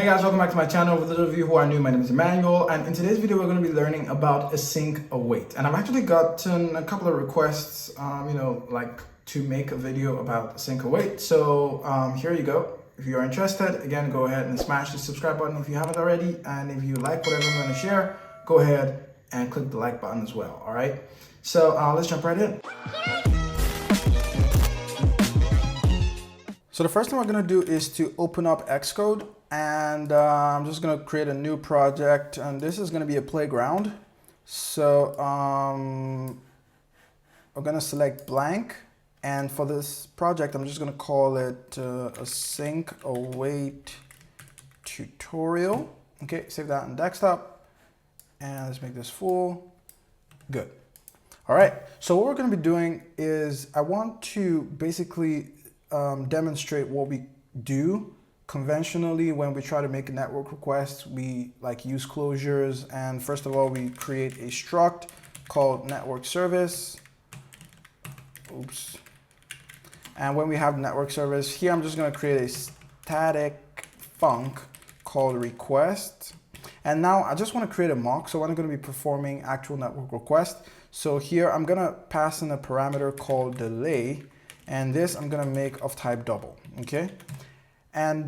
Hey guys, welcome back to my channel. For those of you who are new, my name is Emmanuel, and in today's video we're going to be learning about async await. And I've actually gotten a couple of requests, like to make a video about async await. So here you go. If you're interested, again, go ahead and smash the subscribe button if you haven't already. And if you like whatever I'm going to share, go ahead and click the like button as well. All right. So let's jump right in. So the first thing we're going to do is to open up XCode, and I'm just going to create a new project, and this is going to be a playground. So we're going to select blank, and for this project I'm just going to call it async await tutorial. Okay, save that in desktop, and let's make this full. Good. All right, so what we're going to be doing is I want to basically demonstrate what we do conventionally when we try to make a network request. We use closures, and first of all we create a struct called network service. Oops. And when we have network service here, I'm just going to create a static func called request. And now I just want to create a mock, so I'm going to be performing actual network request. So here I'm going to pass in a parameter called delay, and this I'm going to make of type double. Okay. And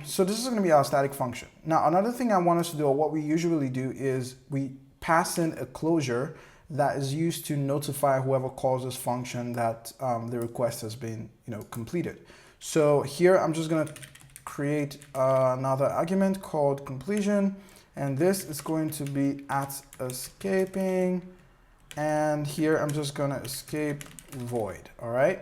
so this is going to be our static function. Now, another thing I want us to do, or what we usually do, is we pass in a closure that is used to notify whoever calls this function that the request has been, completed. So here I'm just going to create another argument called completion, and this is going to be at escaping, and here I'm just going to escape void. All right.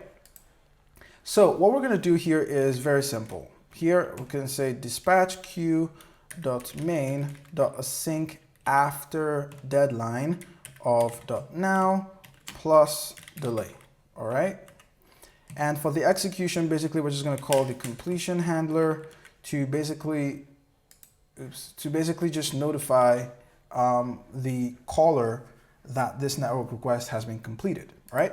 So what we're going to do here is very simple. Here we can say dispatch queue.main.async after deadline of .now plus delay. All right. And for the execution, basically we're just going to call the completion handler to basically just notify the caller that this network request has been completed. All right.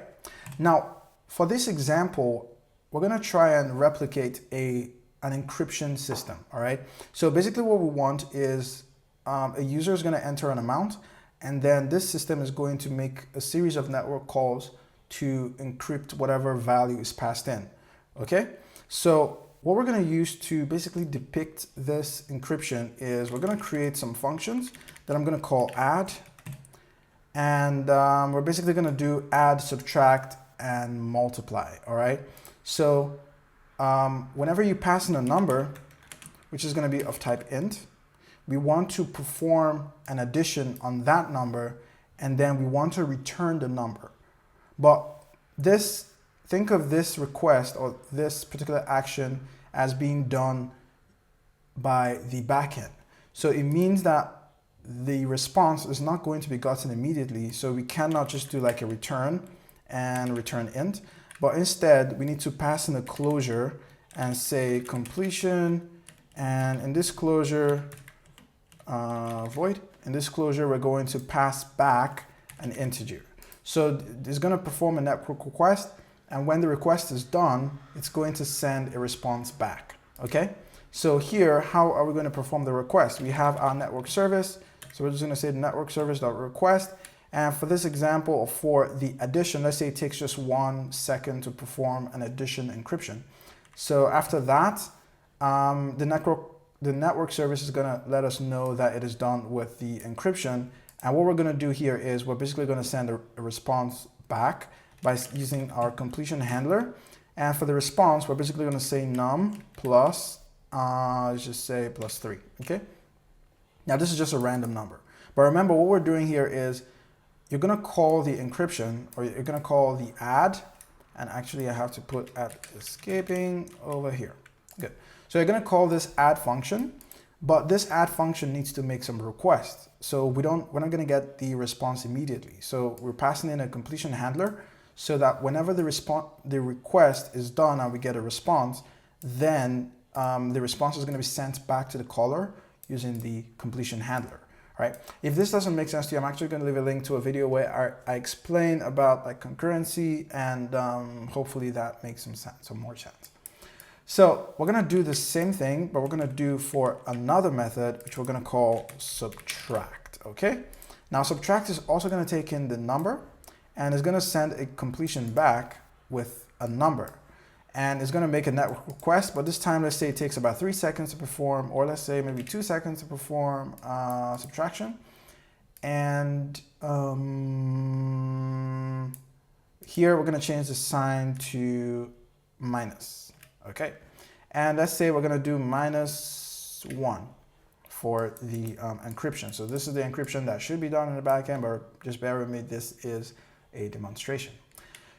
Now, for this example, we're going to try and replicate an encryption system. All right. So basically what we want is a user is going to enter an amount, and then this system is going to make a series of network calls to encrypt whatever value is passed in. Okay. So what we're going to use to basically depict this encryption is we're going to create some functions that I'm going to call add. And we're basically going to do add, subtract, and multiply. All right. So whenever you pass in a number, which is going to be of type int, we want to perform an addition on that number, and then we want to return the number. But think of this request or this particular action as being done by the backend. So it means that the response is not going to be gotten immediately. So we cannot just do like a return and return int, but instead we need to pass in a closure and say completion, and in this closure void. In this closure we're going to pass back an integer. So it's going to perform a network request, and when the request is done, it's going to send a response back. Okay. So here, how are we going to perform the request? We have our network service. So we're just going to say network service.request. And for this example, for the addition, let's say it takes just 1 second to perform an addition encryption. So after that, the network service is going to let us know that it is done with the encryption. And what we're going to do here is we're basically going to send a response back by using our completion handler. And for the response, we're basically going to say num plus, let's just say +3. Okay. Now this is just a random number. But remember, what we're doing here is you're going to call the encryption, or you're going to call the add, and actually I have to put at escaping over here. Good. So you're going to call this add function, but this add function needs to make some requests. So we're not going to get the response immediately. So we're passing in a completion handler so that whenever the request is done and we get a response, then the response is going to be sent back to the caller using the completion handler. Right? If this doesn't make sense to you, I'm actually going to leave a link to a video where I explain about concurrency, and hopefully that makes some more sense. So we're going to do the same thing, but we're going to do for another method, which we're going to call subtract. Okay. Now subtract is also going to take in the number and is going to send a completion back with a number. And it's going to make a network request, but this time, let's say it takes about 3 seconds to perform, or let's say maybe 2 seconds to perform subtraction. And here we're going to change the sign to minus. Okay. And let's say we're going to do -1 for the encryption. So this is the encryption that should be done in the backend, but just bear with me, this is a demonstration.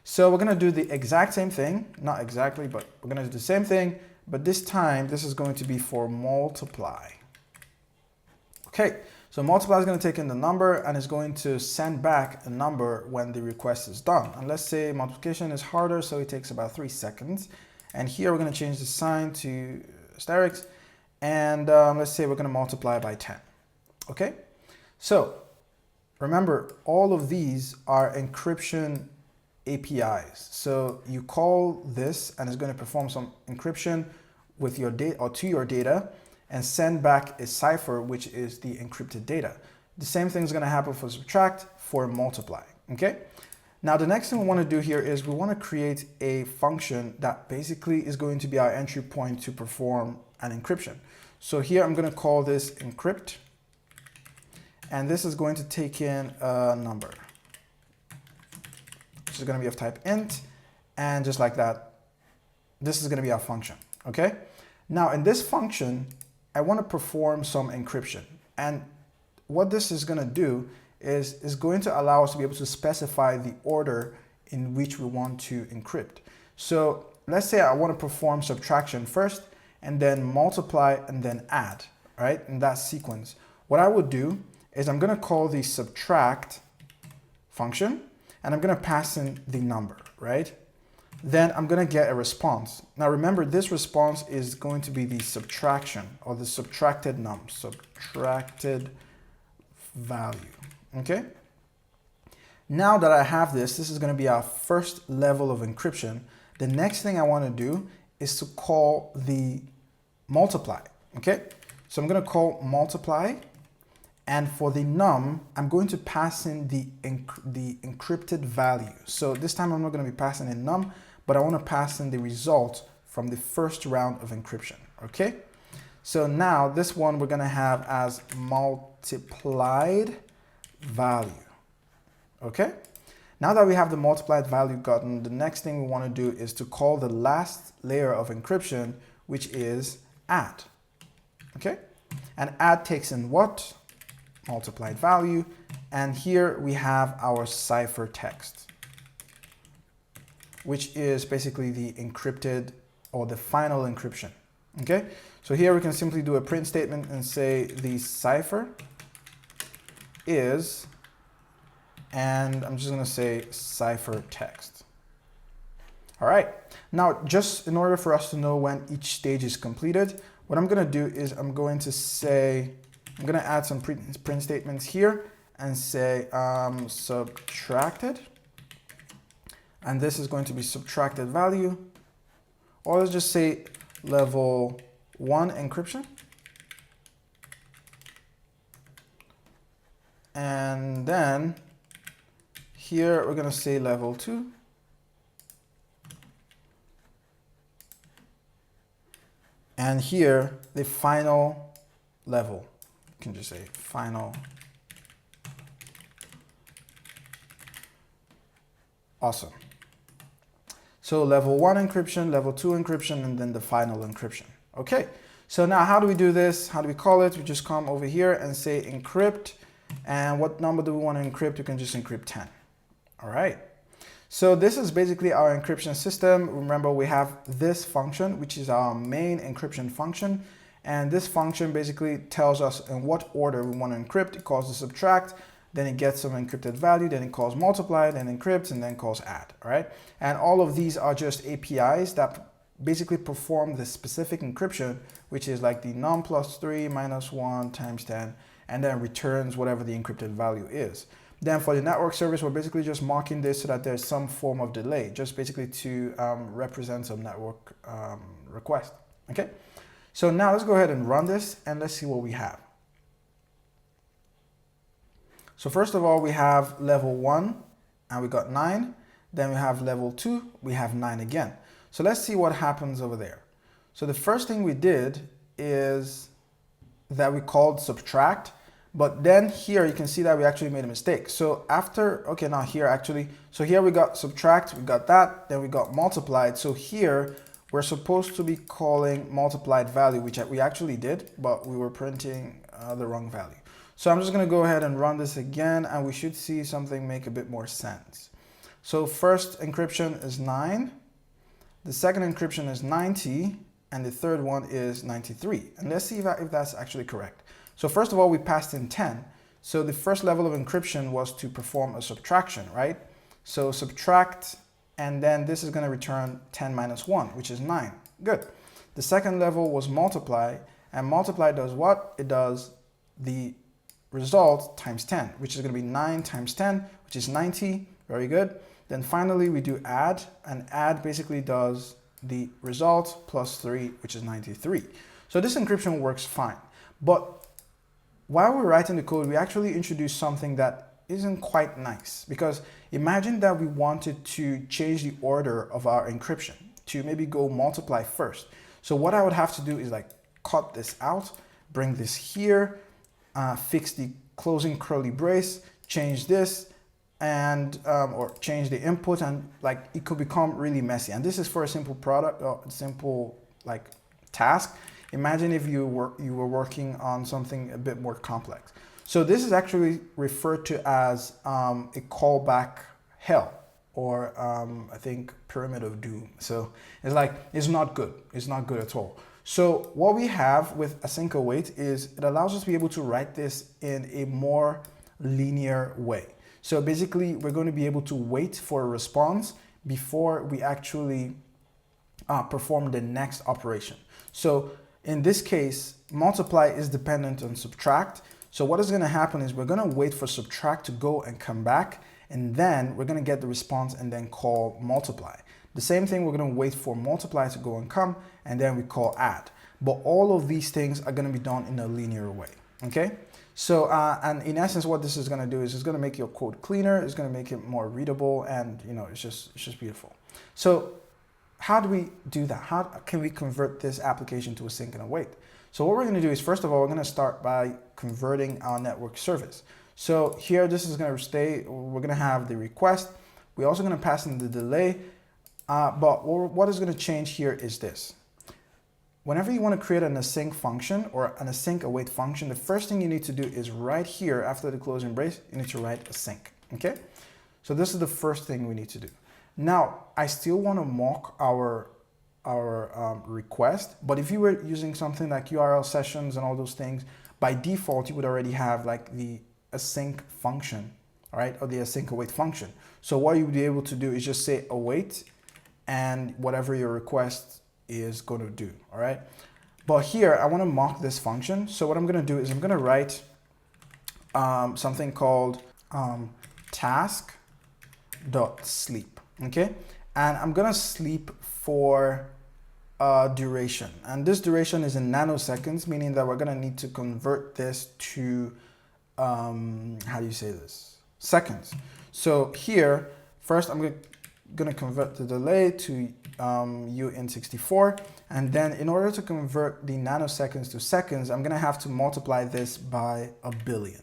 So we're going to do the exact same thing, not exactly, but we're going to do the same thing, but this time this is going to be for multiply. Okay, so multiply is going to take in the number and is going to send back a number when the request is done. And let's say multiplication is harder, so it takes about 3 seconds. And here we're going to change the sign to asterisk, and let's say we're going to multiply by 10. Okay, so remember, all of these are encryption APIs. So you call this and it's going to perform some encryption with your data or to your data and send back a cipher, which is the encrypted data. The same thing is going to happen for subtract, for multiply. Okay. Now the next thing we want to do here is we want to create a function that basically is going to be our entry point to perform an encryption. So here I'm going to call this encrypt, and this is going to take in a number, which is going to be of type int, and just like that, this is going to be our function. Okay. Now in this function, I want to perform some encryption, and what this is going to do is going to allow us to be able to specify the order in which we want to encrypt. So let's say I want to perform subtraction first, and then multiply, and then add, right? In that sequence, what I would do is I'm going to call the subtract function, and I'm going to pass in the number, right? Then I'm going to get a response. Now remember, this response is going to be the subtraction or the subtracted subtracted value. Okay. Now that I have this is going to be our first level of encryption. The next thing I want to do is to call the multiply. Okay. So I'm going to call multiply, and for the num, I'm going to pass in the encrypted value. So this time I'm not going to be passing in num, but I want to pass in the result from the first round of encryption. Okay. So now this one we're going to have as multiplied value. Okay. Now that we have the multiplied value gotten, the next thing we want to do is to call the last layer of encryption, which is add. Okay. And add takes in what? Multiplied value. And here we have our cipher text, which is basically the encrypted or the final encryption. Okay. So here we can simply do a print statement and say the cipher is, and I'm just going to say cipher text. All right. Now, just in order for us to know when each stage is completed, what I'm going to do is I'm going to say, I'm going to add some print statements here and say subtracted. And this is going to be subtracted value, or let's just say level 1 encryption. And then here we're going to say level 2. And here the final level. You can just say final. Awesome. So level 1 encryption, level 2 encryption, and then the final encryption. Okay. So now how do we do this? How do we call it? We just come over here and say encrypt. And what number do we want to encrypt? You can just encrypt 10. All right. So this is basically our encryption system. Remember, we have this function, which is our main encryption function. And this function basically tells us in what order we want to encrypt. It calls the subtract, then it gets some encrypted value, then it calls multiply, then encrypts, and then calls add. All right. And all of these are just APIs that basically perform the specific encryption, which is like the num plus 3 minus 1 times 10, and then returns whatever the encrypted value is. Then for the network service, we're basically just marking this so that there's some form of delay, just basically to represent some network request. Okay, so now let's go ahead and run this and let's see what we have. So first of all, we have level 1 and we got 9. Then we have level 2, we have 9 again. So let's see what happens over there. So the first thing we did is that we called subtract, but then here you can see that we actually made a mistake. So after, okay, now here actually, so here we got subtract, we got that, then we got multiplied. So here we're supposed to be calling multiplied value, which we actually did, but we were printing the wrong value. So I'm just gonna go ahead and run this again, and we should see something make a bit more sense. So first encryption is 9, the second encryption is 90, and the third one is 93. And let's see if that's actually correct. So first of all, we passed in 10. So the first level of encryption was to perform a subtraction, right? So subtract, and then this is gonna return 10 minus 1, which is 9. Good. The second level was multiply, and multiply does what? It does the result times 10, which is gonna be 9 times 10, which is 90. Very good. Then finally we do add, and add basically does the result plus 3, which is 93. So this encryption works fine. But while we're writing the code, we actually introduced something that isn't quite nice, because imagine that we wanted to change the order of our encryption to maybe go multiply first. So what I would have to do is like cut this out, bring this here, fix the closing curly brace, change this, and or change the input, and like it could become really messy. And this is for a simple product or simple like task. Imagine if you were working on something a bit more complex. So this is actually referred to as a callback hell, or I think pyramid of doom. So it's like, it's not good. It's not good at all. So what we have with async await is it allows us to be able to write this in a more linear way. So basically, we're going to be able to wait for a response before we actually perform the next operation. So in this case, multiply is dependent on subtract. So what is going to happen is we're going to wait for subtract to go and come back, and then we're going to get the response and then call multiply. The same thing, we're going to wait for multiply to go and come, and then we call add. But all of these things are going to be done in a linear way. Okay? So, and in essence, what this is going to do is it's going to make your code cleaner. It's going to make it more readable, and you know, it's just beautiful. So, how do we do that? How can we convert this application to async and await? So, what we're going to do is, first of all, we're going to start by converting our network service. So here, this is going to stay. We're going to have the request. We're also going to pass in the delay. But what is going to change here is this. Whenever you want to create an async function or an async await function, the first thing you need to do is right here after the closing brace, you need to write async. Okay? So this is the first thing we need to do. Now, I still want to mock our request, but if you were using something like URL sessions and all those things, by default, you would already have like the async function, all right, or the async await function. So what you would be able to do is just say await and whatever your request is going to do, all right? But here, I want to mock this function. So what I'm going to do is I'm going to write something called task.sleep, okay? And I'm going to sleep for duration. And this duration is in nanoseconds, meaning that we're going to need to convert this to, how do you say this? Seconds. So here, first I'm going to convert the delay to UN64, and then in order to convert the nanoseconds to seconds, I'm going to have to multiply this by 1 billion.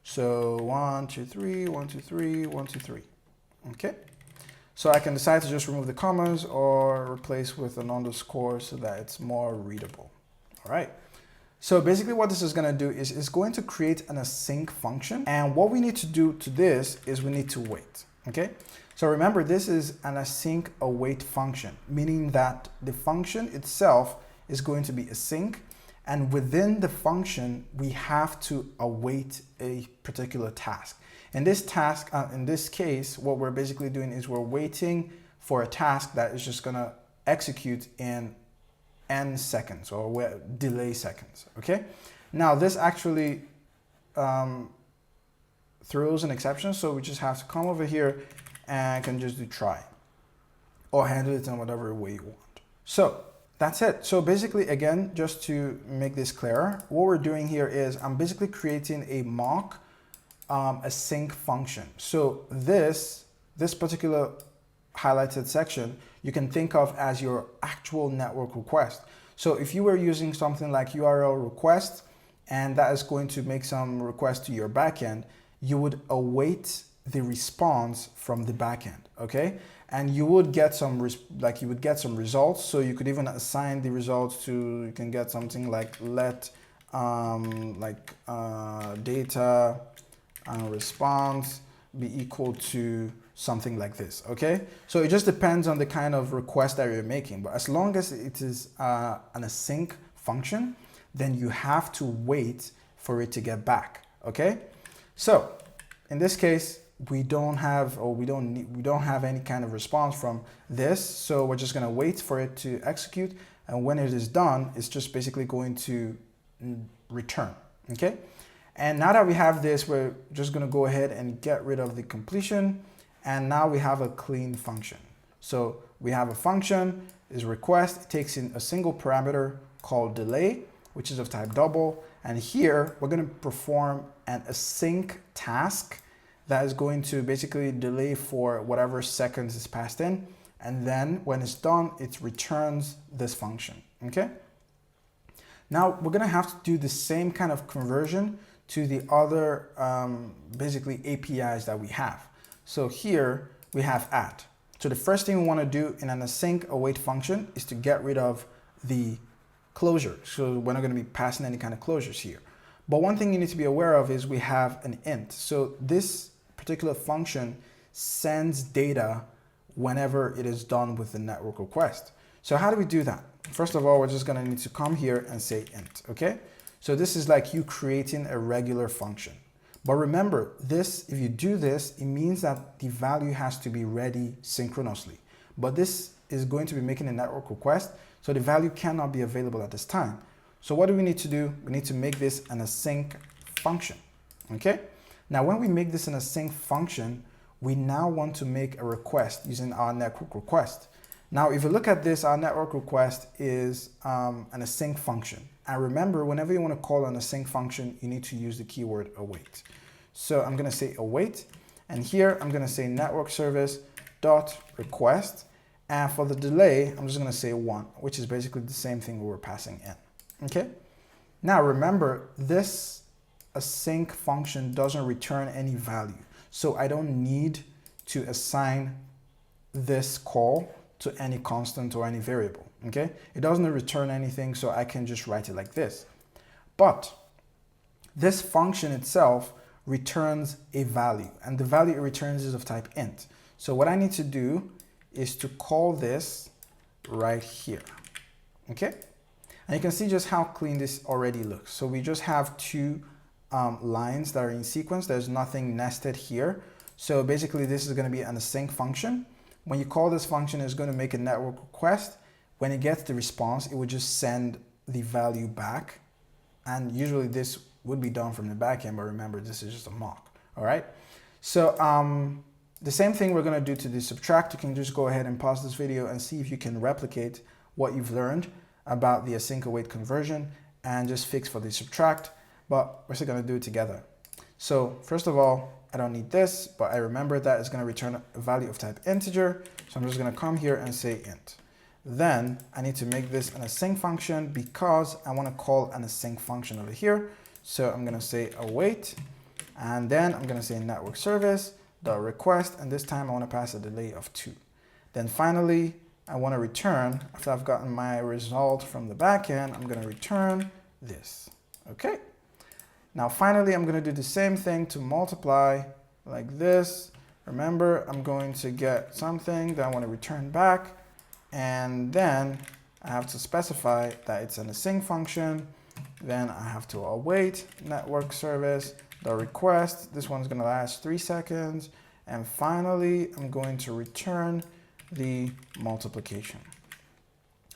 So 1, 2, 3, 1, 2, 3, 1, 2, 3. Okay. So I can decide to just remove the commas or replace with an underscore so that it's more readable. All right. So basically what this is going to do is it's going to create an async function. And what we need to do to this is we need to wait. Okay. So remember, this is an async await function, meaning that the function itself is going to be async, and within the function, we have to await a particular task. In this task, in this case, what we're basically doing is we're waiting for a task that is just going to execute in n seconds or delay seconds. Okay. Now this actually throws an exception, so we just have to come over here and can just do try or handle it in whatever way you want. So that's it. So basically, again, just to make this clearer, what we're doing here is I'm basically creating a mock async function. So this particular highlighted section, you can think of as your actual network request. So if you were using something like URL request, and that is going to make some request to your backend, you would await the response from the backend, okay? And you would get some results. So you could even assign the results to, you can get something like let data response be equal to something like this, okay? So it just depends on the kind of request that you're making. But as long as it is an async function, then you have to wait for it to get back, okay? So in this case, we don't have any kind of response from this. So we're just gonna wait for it to execute. And when it is done, it's just basically going to return, okay? And now that we have this, we're just gonna go ahead and get rid of the completion. And now we have a clean function. So we have a function, is request, it takes in a single parameter called delay, which is of type double. And here we're gonna perform an async task that is going to basically delay for whatever seconds is passed in. And then when it's done, it returns this function, okay? Now we're gonna have to do the same kind of conversion to the other basically APIs that we have. So here we have add. So the first thing we wanna do in an async await function is to get rid of the closure. So we're not gonna be passing any kind of closures here. But one thing you need to be aware of is we have an int. So this particular function sends data whenever it is done with the network request. So how do we do that? First of all, we're just gonna need to come here and say int, okay? So this is like you creating a regular function. But remember, this, if you do this, it means that the value has to be ready synchronously. But this is going to be making a network request, so the value cannot be available at this time. So what do we need to do? We need to make this an async function, okay? Now, when we make this an async function, we now want to make a request using our network request. Now, if you look at this, our network request is an async function. And remember, whenever you want to call an async function, you need to use the keyword await. So I'm going to say await, and here I'm going to say network service dot request. And for the delay, I'm just going to say 1, which is basically the same thing we were passing in. Okay. Now remember, this async function doesn't return any value. So I don't need to assign this call to any constant or any variable. Okay. It doesn't return anything, so I can just write it like this. But this function itself returns a value, and the value it returns is of type int. So what I need to do is to call this right here, okay? And you can see just how clean this already looks. So we just have two lines that are in sequence. There's nothing nested here. So basically this is gonna be an async function. When you call this function, it's gonna make a network request. When it gets the response, it would just send the value back. And usually this would be done from the backend, but remember, this is just a mock, all right? So the same thing we're gonna do to the subtract. You can just go ahead and pause this video and see if you can replicate what you've learned about the async await conversion and just fix for the subtract, but we're still gonna do it together. So first of all, I don't need this, but I remember that it's gonna return a value of type integer. So I'm just gonna come here and say int. Then I need to make this an async function because I wanna call an async function over here. So I'm gonna say await, and then I'm gonna say network service dot request, and this time I wanna pass a delay of 2. Then finally, I wanna return, after I've gotten my result from the backend, I'm gonna return this, okay? Now finally, I'm gonna do the same thing to multiply like this. Remember, I'm going to get something that I wanna return back, and then I have to specify that it's an async function. Then I have to await network service, the request. This one's gonna last 3 seconds. And finally, I'm going to return the multiplication.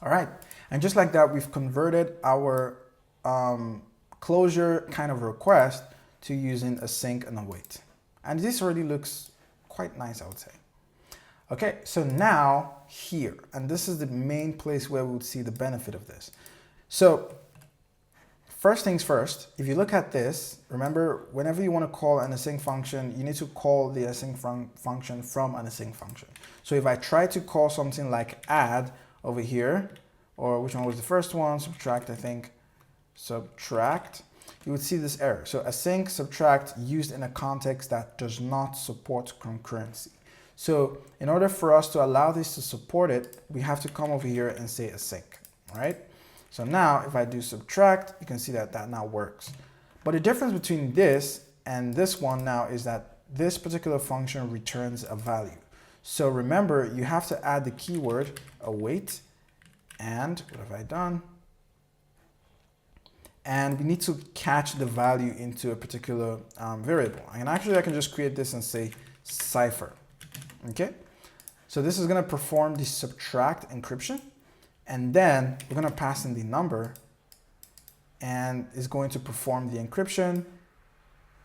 All right, and just like that, we've converted our closure kind of request to using async and await. And this already looks quite nice, I would say. Okay, so now here, and this is the main place where we would see the benefit of this. So first things first, if you look at this, remember, whenever you want to call an async function, you need to call the async function from an async function. So if I try to call something like add over here, or which one was the first one? Subtract, I think. Subtract, you would see this error. So async subtract used in a context that does not support concurrency. So in order for us to allow this to support it, we have to come over here and say async, right? So now if I do subtract, you can see that that now works. But the difference between this and this one now is that this particular function returns a value. So remember, you have to add the keyword await, and what have I done? And we need to catch the value into a particular variable. And actually I can just create this and say cipher, okay? So this is gonna perform the subtract encryption, and then we're gonna pass in the number, and it's going to perform the encryption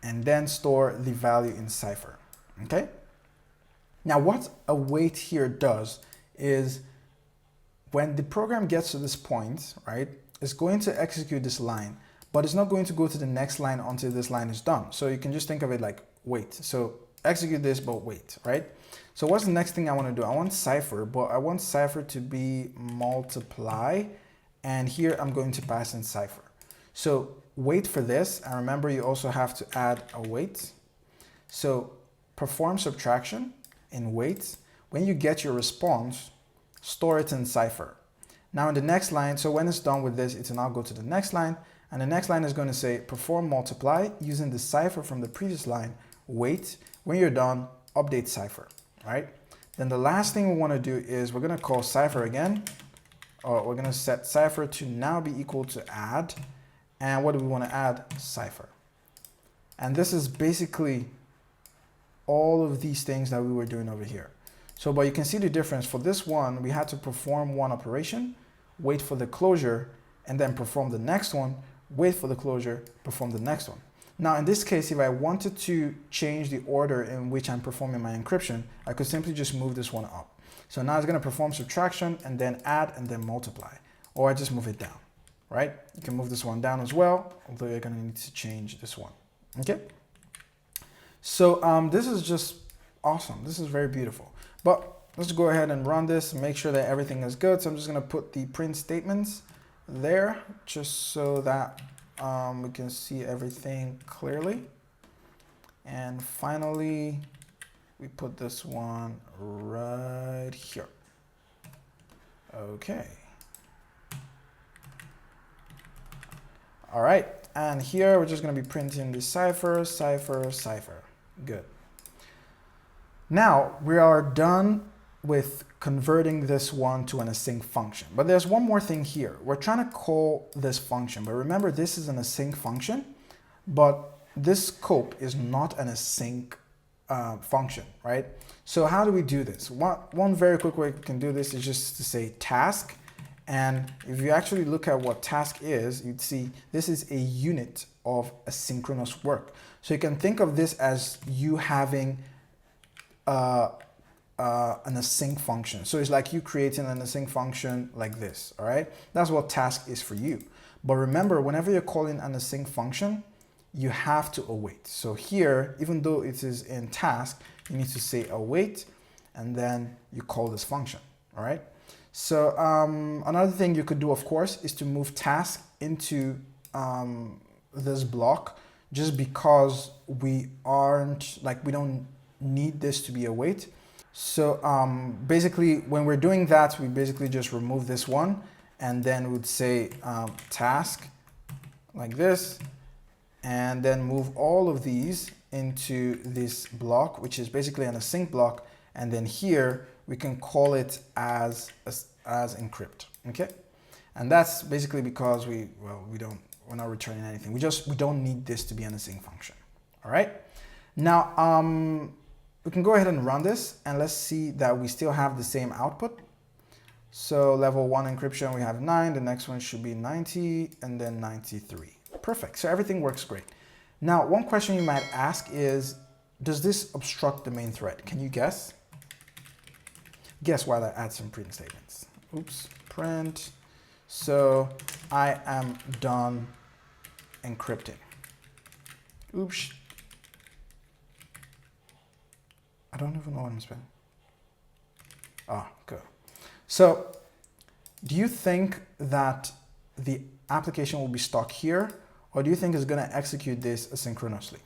and then store the value in cipher, okay? Now what await here does is when the program gets to this point, right, it's going to execute this line, but it's not going to go to the next line until this line is done. So you can just think of it like wait. So execute this, but wait, right? So what's the next thing I want to do? I want cipher, but I want cipher to be multiply, and here I'm going to pass in cipher. So wait for this, and remember you also have to add a wait. So perform subtraction in wait. When you get your response, store it in cipher. Now in the next line, so when it's done with this, it'll now go to the next line, and the next line is going to say perform multiply using the cipher from the previous line, wait. When you're done, update cipher, right? Then the last thing we want to do is we're going to call cipher again, or we're going to set cipher to now be equal to add, and what do we want to add? Cipher. And this is basically all of these things that we were doing over here. So, but you can see the difference. For this one, we had to perform one operation, wait for the closure, and then perform the next one, wait for the closure, perform the next one. Now, in this case, if I wanted to change the order in which I'm performing my encryption, I could simply just move this one up. So now it's going to perform subtraction and then add and then multiply, or I just move it down, right? You can move this one down as well, although you're going to need to change this one, okay? So this is just awesome. This is very beautiful. But let's go ahead and run this and make sure that everything is good. So I'm just going to put the print statements there just so that we can see everything clearly. And finally, we put this one right here. Okay. All right. And here we're just going to be printing the cipher, cipher, cipher. Good. Now we are done with converting this one to an async function. But there's one more thing here. We're trying to call this function, but remember this is an async function, but this scope is not an async function, right? So how do we do this? One very quick way we can do this is just to say task. And if you actually look at what task is, you'd see this is a unit of asynchronous work. So you can think of this as you having an async function. So it's like you creating an async function like this, all right? That's what task is for you. But remember, whenever you're calling an async function, you have to await. So here, even though it is in task, you need to say await, and then you call this function, all right? So another thing you could do, of course, is to move task into this block, just because we don't need this to be await. So basically, when we're doing that, we basically just remove this one, and then we'd say task like this, and then move all of these into this block, which is basically an async block, and then here we can call it as encrypt, okay? And that's basically because we're not returning anything. We don't need this to be an async function, all right? Now, we can go ahead and run this, and let's see that we still have the same output. So level 1 encryption, we have 9, the next one should be 90, and then 93. Perfect, so everything works great. Now, one question you might ask is, does this obstruct the main thread? Can you guess? guess while I add some print statements. Oops, print. So I am done encrypting. Oops. I don't even know what I'm spelling. Ah, good. So do you think that the application will be stuck here, or do you think it's going to execute this asynchronously?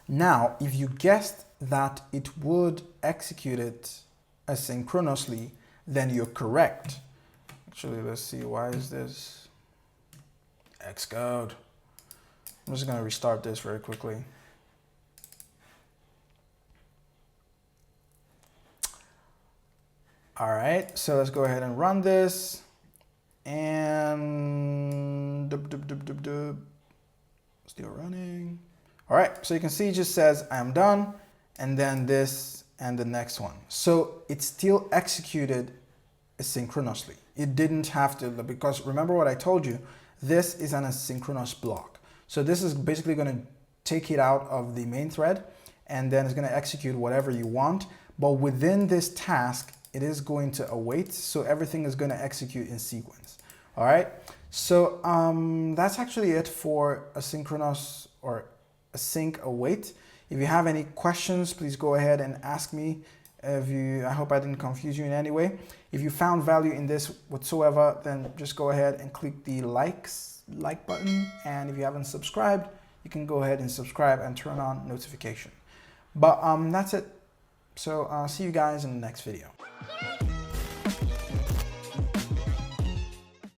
Now, if you guessed that it would execute it asynchronously, then you're correct. Actually, let's see, why is this XCode? I'm just going to restart this very quickly. All right, so let's go ahead and run this. And still running. All right, so you can see it just says I'm done, and then this and the next one. So it still executed asynchronously. It didn't have to, because remember what I told you, this is an asynchronous block. So this is basically going to take it out of the main thread, and then it's going to execute whatever you want. But within this task, it is going to await, so everything is going to execute in sequence. All right, so that's actually it for asynchronous or async await. If you have any questions, please go ahead and ask me. I hope I didn't confuse you in any way. If you found value in this whatsoever, then just go ahead and click the like button. And if you haven't subscribed, you can go ahead and subscribe and turn on notification. But that's it. So see you guys in the next video.